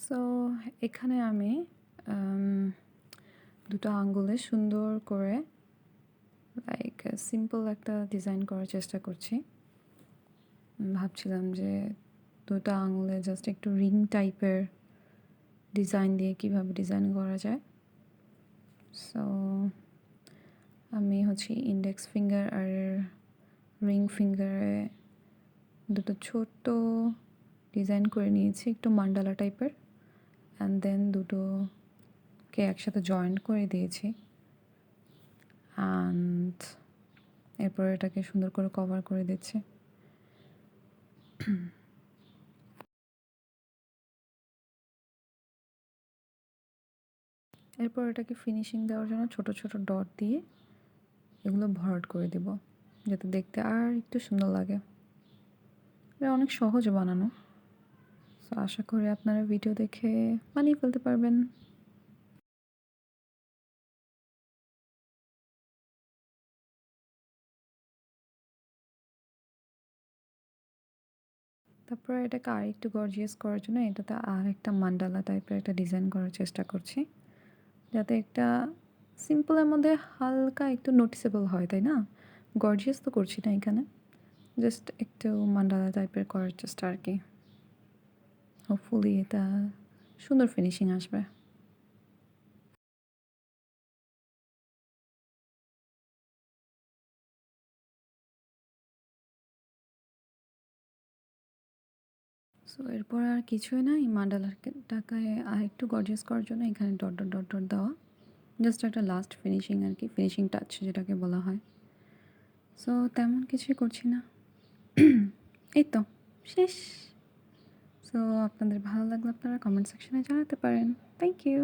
So এখানে আমি আম দুটো আঙ্গুলে সুন্দর করে লাইক সিম্পল একটা ডিজাইন করার চেষ্টা করছি। ভাবছিলাম যে দুটো আঙুলে জাস্ট একটু রিং টাইপের ডিজাইন দিয়ে কীভাবে ডিজাইন করা যায়। সো আমি ইন্ডেক্স ফিঙ্গার আর রিং ফিঙ্গারে দুটো ছোট্ট ডিজাইন করে নিয়েছি একটু মান্ডালা টাইপের, অ্যান্ড দেন দুটোকে একসাথে জয়েন্ট করে দিয়েছি, অ্যান্ড এরপর এটাকে সুন্দর করে কভার করে দিচ্ছি। এরপর এটাকে ফিনিশিং দেওয়ার জন্য ছোট ছোট ডট দিয়ে এগুলো ভরাট করে দেব, যাতে দেখতে আর একটু সুন্দর লাগে। এটা অনেক সহজ বানানো। সো আশা করি আপনারা ভিডিও দেখে বানিয়ে ফেলতে পারবেন। তারপরে এটাকে আরেকটু গর্জিয়াস করার জন্য এটাতে আর একটা মান্ডালা টাইপের একটা ডিজাইন করার চেষ্টা করছি, যাতে একটা সিম্পলের মধ্যে হালকা একটু নোটিসেবল হয়, তাই না? গর্জিয়াস তো করছি না এখানে, জাস্ট একটু মান্ডালা টাইপের করার চেষ্টা আর কি। হোপফুলি এটা সুন্দর ফিনিশিং আসবে। সো এরপর আর কিছুই না, এই মান্ডালাটাকে আর একটু গর্জিয়াস করার জন্য এখানে ডট ডট ডট ডট দেওয়া, জাস্ট একটা লাস্ট ফিনিশিং আর কি, ফিনিশিং টাচ যেটাকে বলা হয়। সো তেমন কিছুই করছি না, এই তো শেষ। সো আপনাদের ভালো লাগলে আপনারা কমেন্ট সেকশনে জানাতে পারেন। Thank you.